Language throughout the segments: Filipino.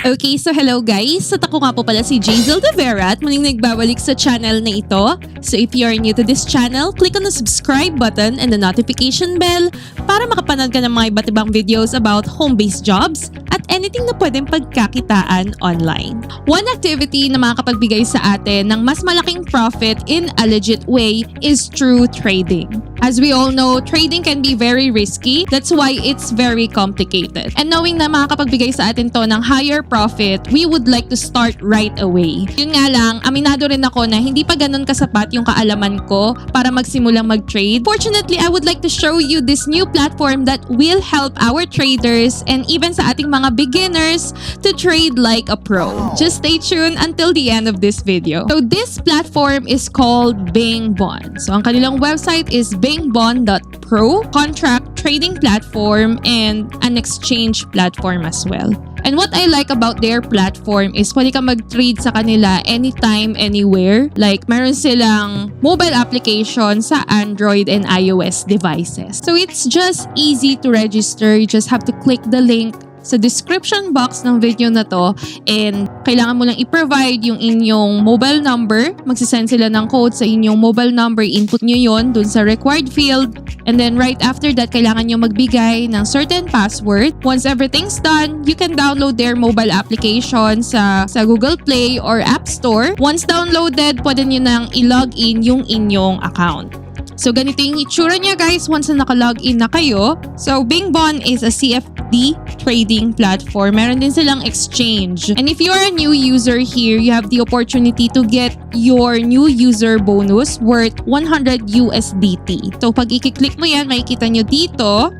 Okay, so hello guys. So ako nga po pala si Jazel De Vera at muling nagbabalik sa channel na ito. So if you are new to this channel, click on the subscribe button and the notification bell para makapanood ka ng mga iba't ibang videos about home-based jobs at anything na pwedeng pagkakitaan online. One activity na makakapagbigay sa atin ng mas malaking profit in a legit way is through trading. As we all know, trading can be very risky. That's why it's very complicated. And knowing na makakapagbigay sa atin to ng higher profit, we would like to start right away. Yun nga lang, aminado rin ako na hindi pa ganun kasapat yung kaalaman ko para magsimulang mag-trade. Fortunately, I would like to show you this new platform that will help our traders and even sa ating mga beginners to trade like a pro. Just stay tuned until the end of this video. So this platform is called BingBon. So ang kanilang website is bingbon.pro, contract trading platform and an exchange platform as well. And what I like about their platform is pwede ka mag-trade sa kanila anytime, anywhere. Like, meron silang mobile application sa Android and iOS devices. So it's just easy to register. You just have to click the link sa description box ng video na to and kailangan mo lang i-provide yung inyong mobile number. Magsisend sila ng code sa inyong mobile number. Input nyo yon dun sa required field. And then right after that, kailangan nyo magbigay ng certain password. Once everything's done, you can download their mobile application sa Google Play or App Store. Once downloaded, pwede nyo nang i-log in yung inyong account. So ganito yung itsura niya guys once na naka-login na kayo. So BingBon is a CFD trading platform. Meron din silang exchange. And if you are a new user here, you have the opportunity to get your new user bonus worth 100 USDT. So pag i-click mo yan, makikita nyo dito.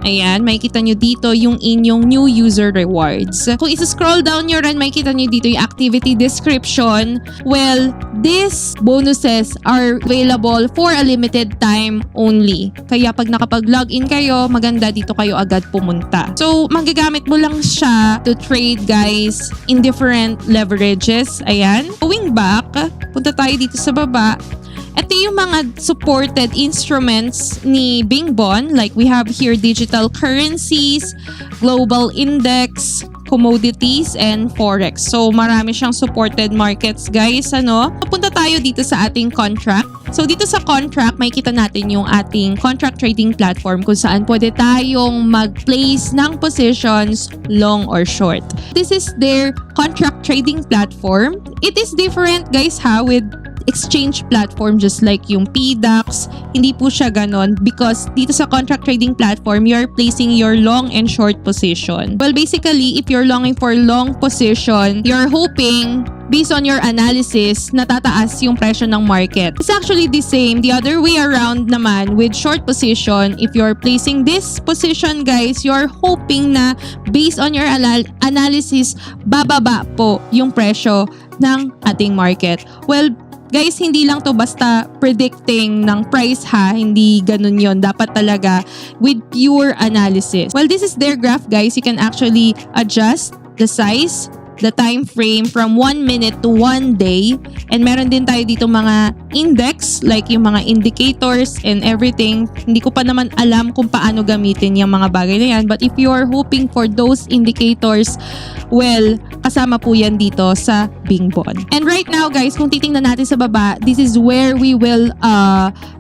Ayan, makikita nyo dito yung inyong new user rewards. Kung isa-scroll down nyo rin, makikita nyo dito yung activity description. Well, these bonuses are available for a limited time only. Kaya pag nakapag-login kayo, maganda dito kayo agad pumunta. So, magagamit mo lang siya to trade guys in different leverages. Ayan. Going back, punta tayo dito sa baba. Ito yung mga supported instruments ni BingBon. Like we have here digital currencies, global index, commodities, and forex. So marami siyang supported markets guys. Punta tayo dito sa ating contract. So dito sa contract, makikita natin yung ating contract trading platform kung saan pwede tayong mag-place ng positions long or short. This is their contract trading platform. It is different guys with exchange platform just like yung PDAX. Hindi po siya ganon because dito sa contract trading platform, you're placing your long and short position. Well, basically, if you're longing for long position, you're hoping based on your analysis, natataas yung presyo ng market. It's actually the same. The other way around naman with short position, if you're placing this position guys, you're hoping na based on your analysis, bababa po yung presyo ng ating market. Well, guys, hindi lang to basta predicting ng price hindi ganun yon. Dapat talaga with pure analysis. Well, this is their graph guys. You can actually adjust the size, the time frame from 1 minute to 1 day. And meron din tayo dito mga index, like yung mga indicators and everything. Hindi ko pa naman alam kung paano gamitin yung mga bagay na yan. But if you are hoping for those indicators, well, kasama po yan dito sa BingBon. And right now guys, kung titingnan natin sa baba, this is where we will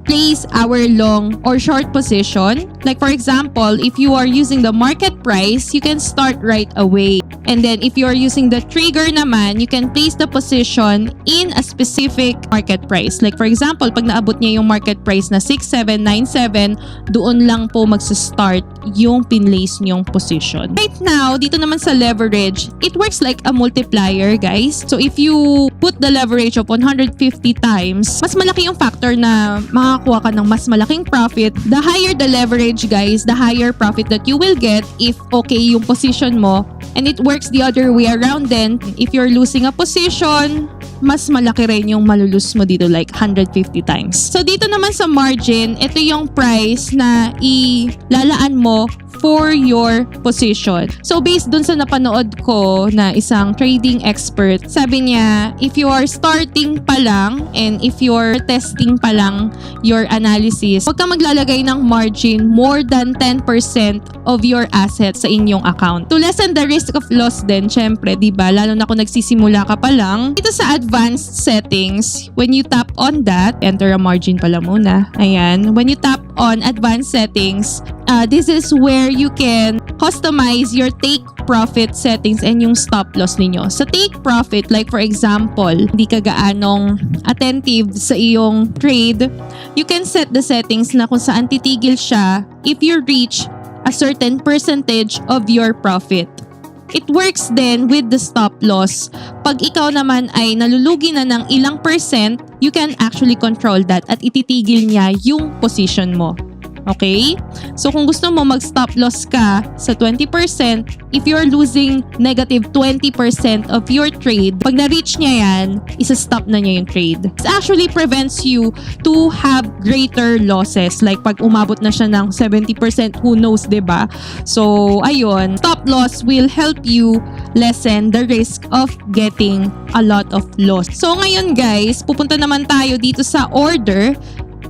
place our long or short position. Like for example, if you are using the market price, you can start right away. And then if you are using the trigger naman, you can place the position in a specific market price. Like for example, pag naabot niya yung market price na 6797, doon lang po magsa-start yung pinlace niyong position. Right now, dito naman sa leverage, it works like a multiplier guys. So if you put the leverage of 150 times, mas malaki yung factor na makakuha ka ng mas malaking profit. The higher the leverage guys, the higher profit that you will get if okay yung position mo. And it works the other way around then. If you're losing a position, mas malaki rin yung malulus mo dito like 150 times. So dito naman sa margin, ito yung price na ilalaan mo for your position. So based dun sa napanood ko na isang trading expert, sabi niya, if you are starting pa lang and if you're testing pa lang your analysis, huwag kang maglalagay ng margin more than 10% of your assets sa inyong account. To lessen the risk of loss din, syempre, diba? Lalo na kung nagsisimula ka pa lang. Dito sa advanced settings, when you tap on that, enter a margin pala muna. Ayan. When you tap on advanced settings, this is where you can customize your take profit settings and yung stop loss ninyo. Sa take profit, like for example, hindi ka gaanong attentive sa iyong trade, you can set the settings na kung saan titigil siya if you reach a certain percentage of your profit. It works then with the stop loss. Pag ikaw naman ay nalulugi na ng ilang percent, you can actually control that at ititigil niya yung position mo. Okay? So kung gusto mo mag-stop loss ka sa 20%, if you're losing negative 20% of your trade, pag na-reach niya yan, isa-stop na niya yung trade. This actually prevents you to have greater losses. Like pag umabot na siya ng 70%, who knows, diba? So ayun, stop loss will help you lessen the risk of getting a lot of loss. So ngayon guys, pupunta naman tayo dito sa order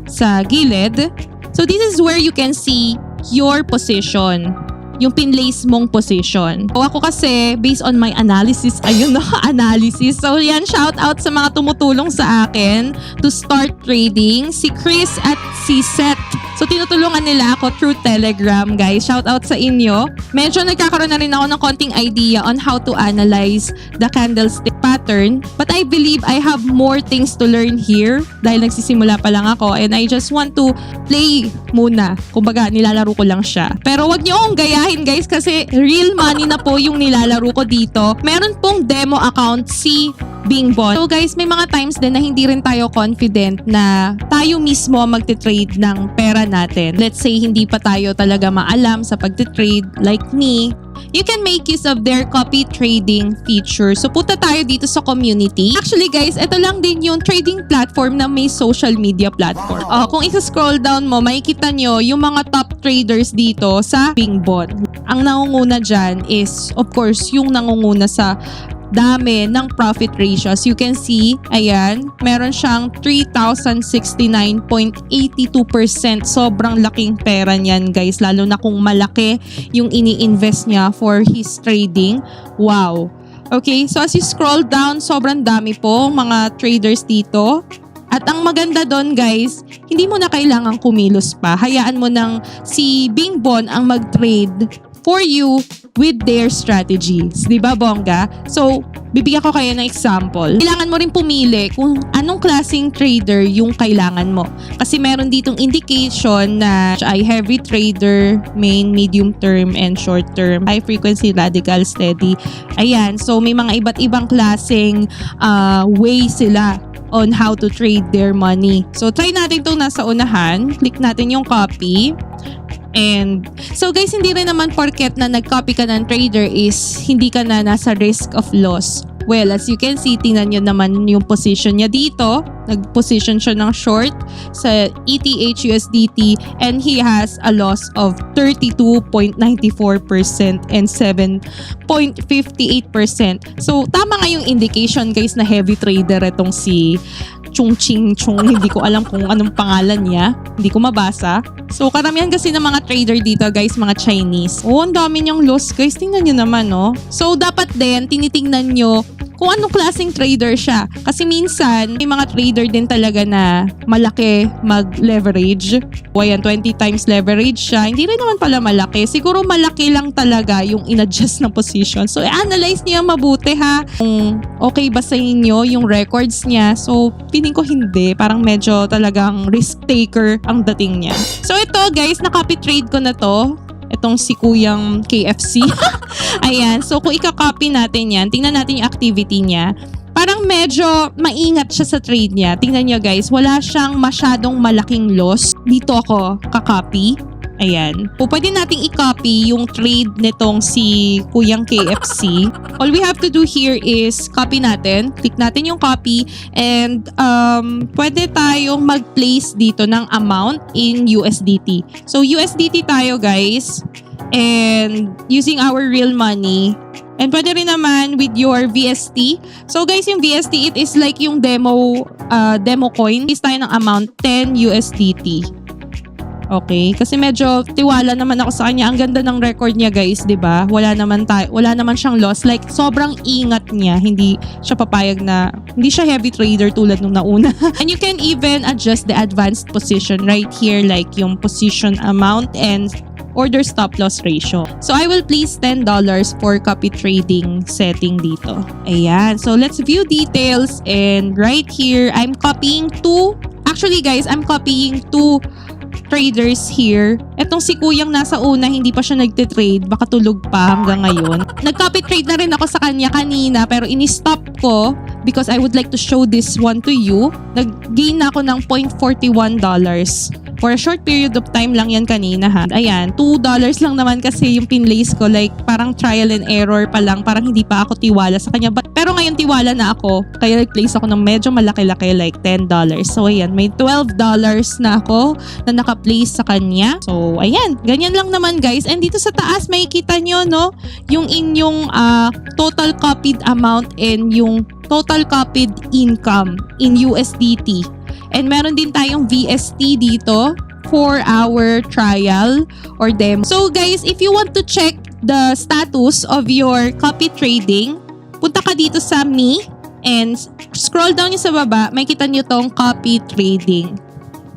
sa gilid. So this is where you can see your position, yung pinlace mong position. So ako kasi, based on my analysis, ayun na, analysis. So yan, shout out sa mga tumutulong sa akin to start trading. Si Chris at si Seth. So tinutulungan nila ako through Telegram, guys. Shout out sa inyo. Medyo nagkakaroon na rin ako ng konting idea on how to analyze the candlestick pattern. But I believe I have more things to learn here dahil nagsisimula pa lang ako and I just want to play muna. Kumbaga, nilalaro ko lang siya. Pero wag niyo akong gayahin, guys, kasi real money na po yung nilalaro ko dito. Meron pong demo account si Bingbon. So guys, may mga times din na hindi rin tayo confident na tayo mismo magte-trade ng pera natin. Let's say hindi pa tayo talaga maalam sa pagte-trade like me. You can make use of their copy trading feature. So punta tayo dito sa community. Actually guys, ito lang din yung trading platform na may social media platform. Kung isa-scroll down mo, makikita nyo yung mga top traders dito sa Bingbon. Ang nangunguna dyan is, of course, yung nangunguna sa dami ng profit ratio. As you can see, ayan, meron siyang 3,069.82%. Sobrang laking pera niyan, guys. Lalo na kung malaki yung ini-invest niya for his trading. Wow. Okay, so as you scroll down, sobrang dami po mga traders dito. At ang maganda doon, guys, hindi mo na kailangang kumilos pa. Hayaan mo nang si Bingbon ang mag-trade for you with their strategies. Diba, bongga? So, bibigyan ko kayo ng example. Kailangan mo rin pumili kung anong klaseng trader yung kailangan mo. Kasi meron ditong indication na ay heavy trader, main, medium term, and short term, high frequency, radical, steady. Ayan. So, may mga iba't ibang klaseng way sila on how to trade their money. So, try natin itong nasa unahan. Click natin yung copy. And so guys, hindi rin naman porket na nag-copy ka ng trader is hindi ka na nasa risk of loss. Well, as you can see, tingnan nyo naman yung position niya dito. Nag-position siya ng short sa ETH USDT and he has a loss of 32.94% and 7.58%. So, tama nga yung indication, guys, na heavy trader itong si Chung Ching Chung. Hindi ko alam kung anong pangalan niya. Hindi ko mabasa. So, karamihan kasi ng mga trader dito, guys, mga Chinese. Oh, ang dami niyang loss, guys. Tingnan nyo naman, no? So, dapat din, tinitingnan nyo kung anong klaseng trader siya. Kasi minsan, may mga trader din talaga na malaki mag-leverage. O ayan, 20 times leverage siya. Hindi rin naman pala malaki. Siguro malaki lang talaga yung in-adjust na position. So, analyze niya mabuti, ha. Kung okay ba sa inyo yung records niya. So, piling ko hindi. Parang medyo talagang risk taker ang dating niya. So, ito guys, na-copy trade ko na to. Itong si Kuyang KFC. Ayan. So, kung ika-copy natin yan, tingnan natin yung activity niya. Parang medyo maingat siya sa trade niya. Tingnan nyo guys, wala siyang masyadong malaking loss. Dito ako ka-copy. Ayan. Pwede nating i-copy yung trade nitong si Kuyang KFC. All we have to do here is copy natin. Click natin yung copy and pwede tayong mag-place dito ng amount in USDT. So USDT tayo guys. and using our real money. And pwede rin naman with your VST. So guys, yung VST, it is like yung demo coin. Is tayo ng amount 10 USDT. Okay, kasi medyo tiwala naman ako sa kanya. Ang ganda ng record niya, guys, 'di ba? Wala naman siyang loss. Like sobrang ingat niya. Hindi siya papayag na hindi siya heavy trader tulad nung nauna. And you can even adjust the advanced position right here, like yung position amount and order stop loss ratio. So I will place $10 for copy trading setting dito. Ayan. So let's view details, and right here I'm copying two. Actually guys, I'm copying two traders here. Etong si Kuyang nasa una, hindi pa siya nagtitrade. Baka tulog pa hanggang ngayon. Nag-copy trade na rin ako sa kanya kanina, pero ini-stop ko because I would like to show this one to you. Nag-gain na ako ng $0.41. For a short period of time lang yan kanina ha. Ayan, $2 lang naman kasi yung pinlace ko. Like parang trial and error pa lang. Parang hindi pa ako tiwala sa kanya. Pero ngayon tiwala na ako. Kaya nag-place ako ng medyo malaki-laki, like $10. So ayan, may $12 na ako na naka-place sa kanya. So ayan, ganyan lang naman guys. And dito sa taas makikita nyo no, yung inyong total copied amount and yung total copied income in USDT. And meron din tayong VST dito for our trial or demo. So guys, if you want to check the status of your copy trading, punta ka dito sa Me and scroll down nyo sa baba, may kita nyo tong copy trading.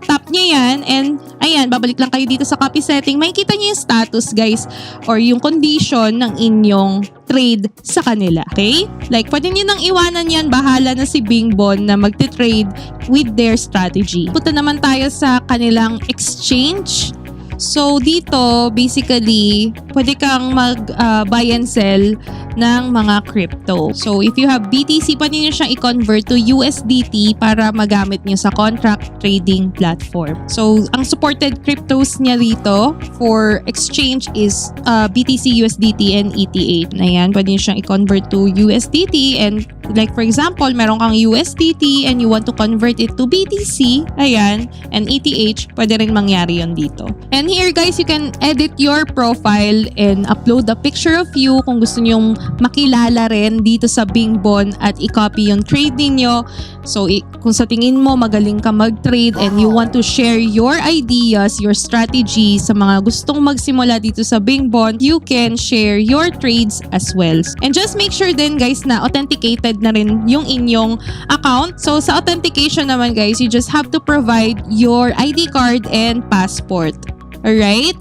Tap nyo yan and ayan, babalik lang kayo dito sa copy setting. May kita nyo yung status guys or yung condition ng inyong trade sa kanila. Okay? Like, pwede nyo nang iwanan yan. Bahala na si Bingbon na magte-trade with their strategy. Punta naman tayo sa kanilang exchange. So, dito, basically, pwede kang mag-buy and sell ng mga crypto. So, if you have BTC, pwede nyo siyang i-convert to USDT para magamit nyo sa contract trading platform. So, ang supported cryptos niya dito for exchange is BTC, USDT, and ETH. Ayan, pwede nyo siyang i-convert to USDT. And like for example, meron kang USDT and you want to convert it to BTC. Ayan, and ETH, pwede rin mangyari yon dito. And here guys, you can edit your profile and upload a picture of you kung gusto nyong makilala rin dito sa Bingbon at i-copy yung trading nyo. So kung sa tingin mo magaling ka mag-trade and you want to share your ideas, your strategy sa mga gustong magsimula dito sa Bingbon, you can share your trades as well. And just make sure din guys na authenticated na rin yung inyong account. So sa authentication naman guys, you just have to provide your ID card and passport. Alright?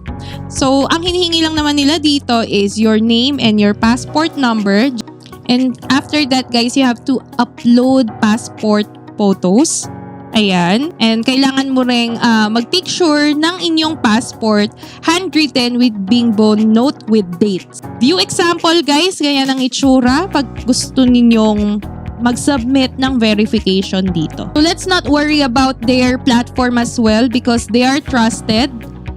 So, ang hinihingi lang naman nila dito is your name and your passport number. And after that, guys, you have to upload passport photos. Ayan. And kailangan mo ring mag-picture ng inyong passport handwritten with Bingbon note with dates. View example, guys. Ganyan ang itsura pag gusto ninyong mag-submit ng verification dito. So, let's not worry about their platform as well because they are trusted.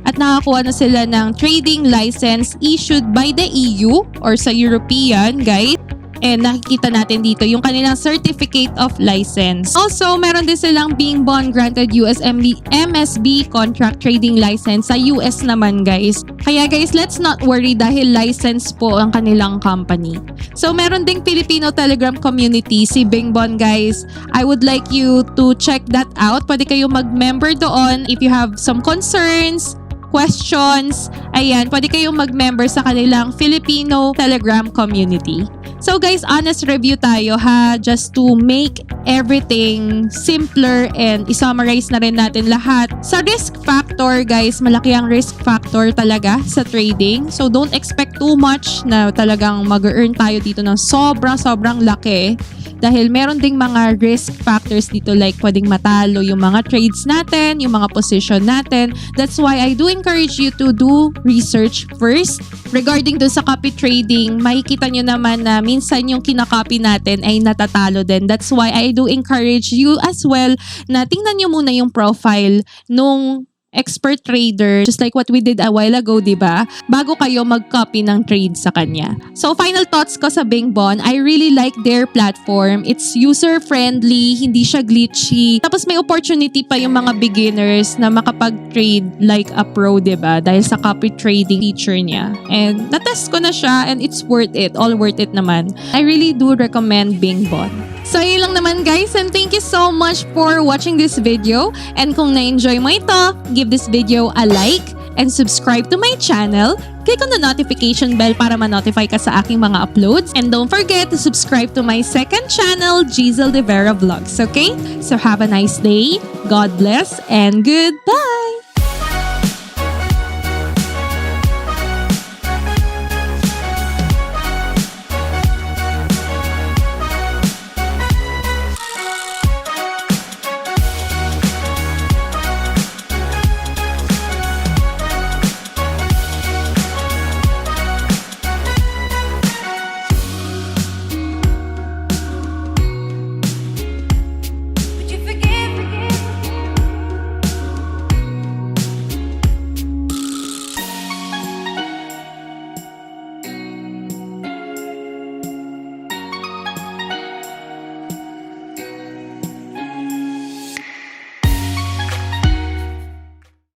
At nakakuha na sila ng trading license issued by the EU or sa European, guys. And nakikita natin dito yung kanilang certificate of license. Also, meron din silang Bingbon granted MSB contract trading license sa US naman, guys. Kaya guys, let's not worry dahil license po ang kanilang company. So, meron ding Filipino Telegram community si Bingbon, guys. I would like you to check that out. Pwede kayo mag-member doon if you have some concerns, questions. Ayan, pwede kayong mag-member sa kanilang Filipino Telegram community. So guys, honest review tayo ha, just to make everything simpler and i-summarize na rin natin lahat. Sa risk factor guys, malaki ang risk factor talaga sa trading. So don't expect too much na talagang mag-earn tayo dito ng sobrang laki. Dahil meron ding mga risk factors dito like pwedeng matalo yung mga trades natin, yung mga position natin. That's why I do encourage you to do research first. Regarding dun sa copy trading, makikita nyo naman na minsan yung kinakopy natin ay natatalo din. That's why I do encourage you as well na tingnan nyo muna yung profile nung expert trader, just like what we did a while ago, di ba? Bago kayo mag-copy ng trade sa kanya. So, final thoughts ko sa Bingbon, I really like their platform. It's user-friendly, hindi siya glitchy. Tapos may opportunity pa yung mga beginners na makapag-trade like a pro, di ba? Dahil sa copy trading feature niya. And na-test ko na siya and it's worth it. All worth it naman. I really do recommend Bingbon. So, yun lang naman guys, and thank you so much for watching this video. And kung na-enjoy mo ito, give this video a like and subscribe to my channel. Click on the notification bell para ma-notify ka sa aking mga uploads. And don't forget to subscribe to my second channel, Jizel De Vera Vlogs, okay? So, have a nice day, God bless, and goodbye!